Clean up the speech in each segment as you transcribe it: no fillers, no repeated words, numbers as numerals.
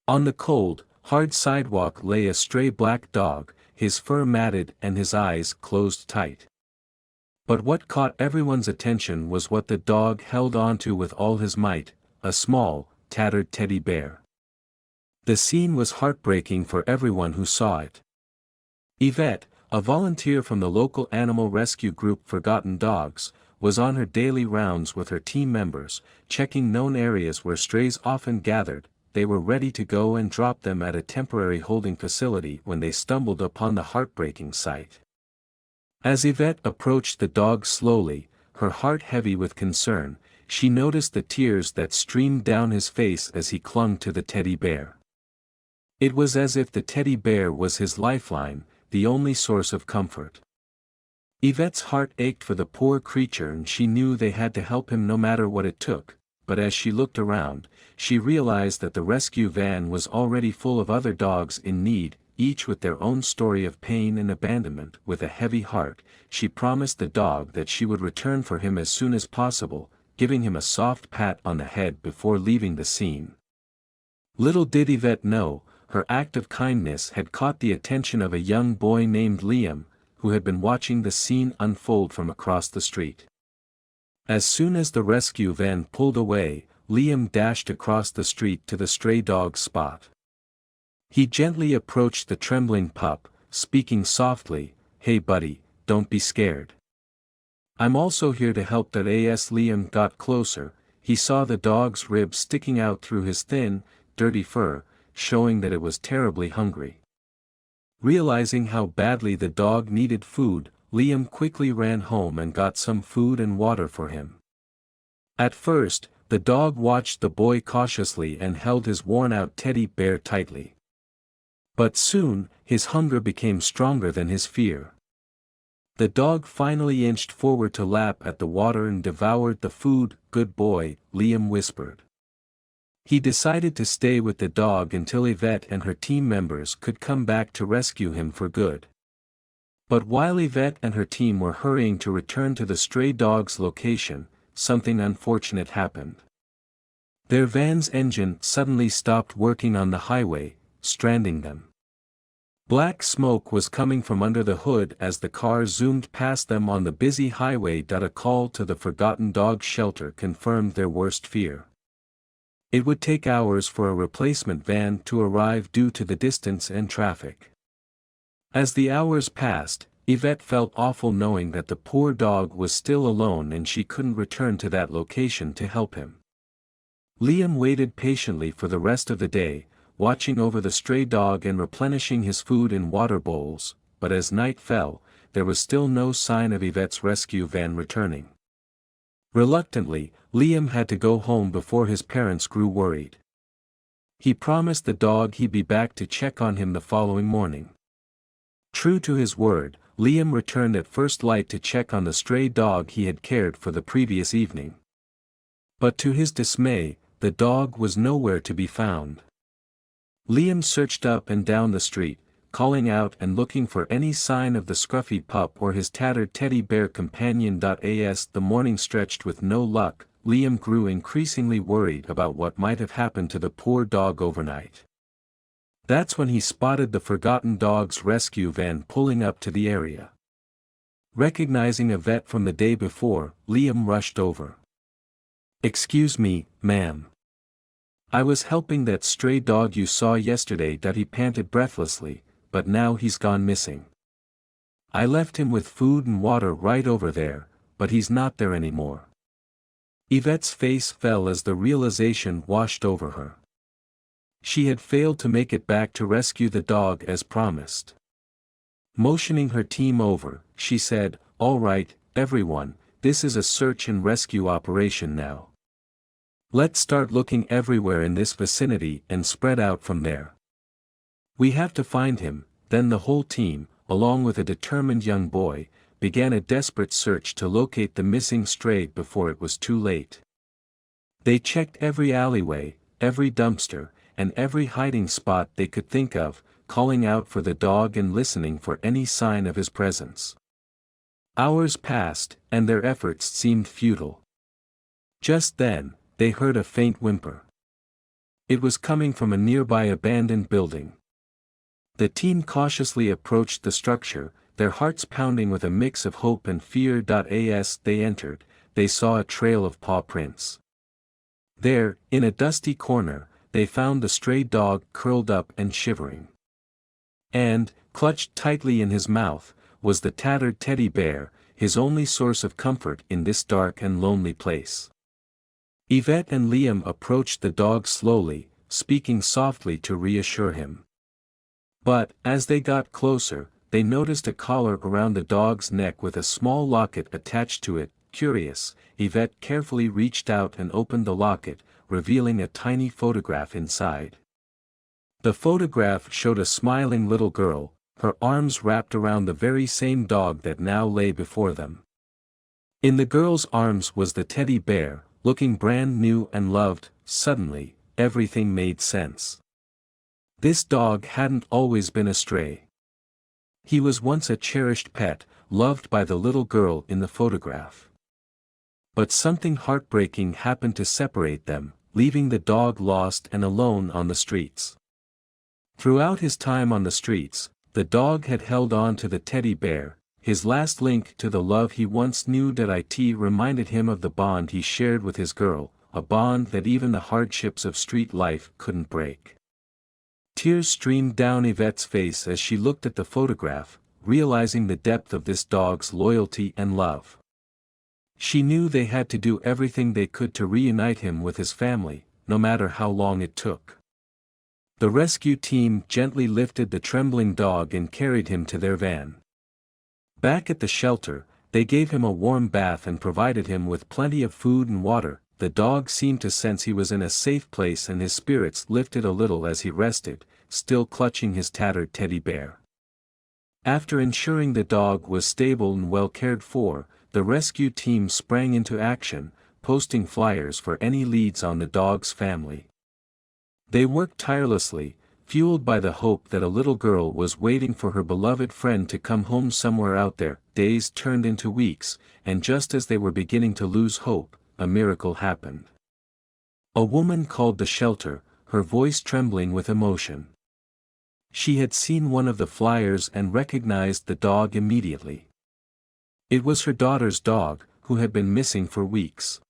On the cold, hard sidewalk lay a stray black dog, his fur matted and his eyes closed tight. But what caught everyone's attention was what the dog held onto with all his might, a small, tattered teddy bear. The scene was heartbreaking for everyone who saw it. Yvette, a volunteer from the local animal rescue group Forgotten Dogs, was on her daily rounds with her team members, checking known areas where strays often gathered. They were ready to go and drop them at a temporary holding facility when they stumbled upon the heartbreaking sight. As Yvette approached the dog slowly, her heart heavy with concern, she noticed the tears that streamed down his face as he clung to the teddy bear. It was as if the teddy bear was his lifeline, the only source of comfort. Yvette's heart ached for the poor creature and she knew they had to help him no matter what it took, but as she looked around, she realized that the rescue van was already full of other dogs in need, each with their own story of pain and abandonment. With a heavy heart, she promised the dog that she would return for him as soon as possible, giving him a soft pat on the head before leaving the scene. Little did Yvette know, her act of kindness had caught the attention of a young boy named Liam, who had been watching the scene unfold from across the street. As soon as the rescue van pulled away, Liam dashed across the street to the stray dog's spot. He gently approached the trembling pup, speaking softly, "Hey buddy, don't be scared. I'm also here to help." As Liam got closer, he saw the dog's ribs sticking out through his thin, dirty fur, showing that it was terribly hungry. Realizing how badly the dog needed food, Liam quickly ran home and got some food and water for him. At first, the dog watched the boy cautiously and held his worn-out teddy bear tightly. But soon, his hunger became stronger than his fear. The dog finally inched forward to lap at the water and devoured the food. "Good boy," Liam whispered. He decided to stay with the dog until Yvette and her team members could come back to rescue him for good. But while Yvette and her team were hurrying to return to the stray dog's location, something unfortunate happened. Their van's engine suddenly stopped working on the highway, stranding them. Black smoke was coming from under the hood as the car zoomed past them on the busy highway. A call to the Forgotten Dog shelter confirmed their worst fear. It would take hours for a replacement van to arrive due to the distance and traffic. As the hours passed, Yvette felt awful knowing that the poor dog was still alone and she couldn't return to that location to help him. Liam waited patiently for the rest of the day, watching over the stray dog and replenishing his food in water bowls, but as night fell, there was still no sign of Yvette's rescue van returning. Reluctantly, Liam had to go home before his parents grew worried. He promised the dog he'd be back to check on him the following morning. True to his word, Liam returned at first light to check on the stray dog he had cared for the previous evening. But to his dismay, the dog was nowhere to be found. Liam searched up and down the street, calling out and looking for any sign of the scruffy pup or his tattered teddy bear companion. As the morning stretched with no luck, Liam grew increasingly worried about what might have happened to the poor dog overnight. That's when he spotted the Forgotten Dogs rescue van pulling up to the area. Recognizing Yvette from the day before, Liam rushed over. "Excuse me, ma'am. I was helping that stray dog you saw yesterday." He panted breathlessly, "but now he's gone missing. I left him with food and water right over there, but he's not there anymore." Yvette's face fell as the realization washed over her. She had failed to make it back to rescue the dog as promised. Motioning her team over, she said, "All right, everyone, this is a search and rescue operation now. Let's start looking everywhere in this vicinity and spread out from there. We have to find him." Then the whole team, along with a determined young boy, began a desperate search to locate the missing stray before it was too late. They checked every alleyway, every dumpster, and every hiding spot they could think of, calling out for the dog and listening for any sign of his presence. Hours passed, and their efforts seemed futile. Just then, they heard a faint whimper. It was coming from a nearby abandoned building. The team cautiously approached the structure, their hearts pounding with a mix of hope and fear. As they entered, they saw a trail of paw prints. There, in a dusty corner, they found the stray dog curled up and shivering. And, clutched tightly in his mouth, was the tattered teddy bear, his only source of comfort in this dark and lonely place. Yvette and Liam approached the dog slowly, speaking softly to reassure him. But, as they got closer, they noticed a collar around the dog's neck with a small locket attached to it. Curious, Yvette carefully reached out and opened the locket, revealing a tiny photograph inside. The photograph showed a smiling little girl, her arms wrapped around the very same dog that now lay before them. In the girl's arms was the teddy bear, looking brand new and loved. Suddenly, everything made sense. This dog hadn't always been a stray. He was once a cherished pet, loved by the little girl in the photograph. But something heartbreaking happened to separate them, leaving the dog lost and alone on the streets. Throughout his time on the streets, the dog had held on to the teddy bear, his last link to the love he once knew. It reminded him of the bond he shared with his girl, a bond that even the hardships of street life couldn't break. Tears streamed down Yvette's face as she looked at the photograph, realizing the depth of this dog's loyalty and love. She knew they had to do everything they could to reunite him with his family, no matter how long it took. The rescue team gently lifted the trembling dog and carried him to their van. Back at the shelter, they gave him a warm bath and provided him with plenty of food and water. The dog seemed to sense he was in a safe place and his spirits lifted a little as he rested, still clutching his tattered teddy bear. After ensuring the dog was stable and well cared for, the rescue team sprang into action, posting flyers for any leads on the dog's family. They worked tirelessly, fueled by the hope that a little girl was waiting for her beloved friend to come home somewhere out there. Days turned into weeks, and just as they were beginning to lose hope, a miracle happened. A woman called the shelter, her voice trembling with emotion. She had seen one of the flyers and recognized the dog immediately. It was her daughter's dog, who had been missing for weeks.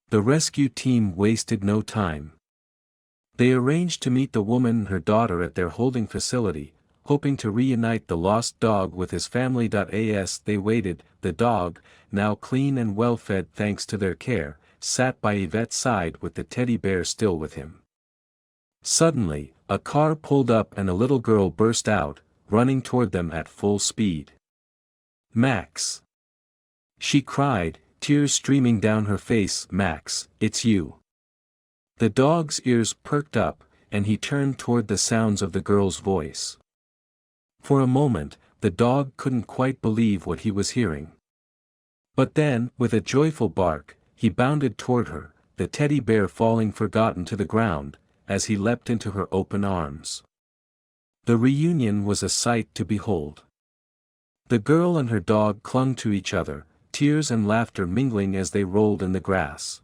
The rescue team wasted no time. They arranged to meet the woman and her daughter at their holding facility, hoping to reunite the lost dog with his family. As they waited, the dog, now clean and well-fed thanks to their care, sat by Yvette's side with the teddy bear still with him. Suddenly, a car pulled up and a little girl burst out, running toward them at full speed. "Max!" she cried, tears streaming down her face. "Max, it's you." The dog's ears perked up, and he turned toward the sounds of the girl's voice. For a moment, the dog couldn't quite believe what he was hearing. But then, with a joyful bark, he bounded toward her, the teddy bear falling forgotten to the ground, as he leapt into her open arms. The reunion was a sight to behold. The girl and her dog clung to each other, tears and laughter mingling as they rolled in the grass.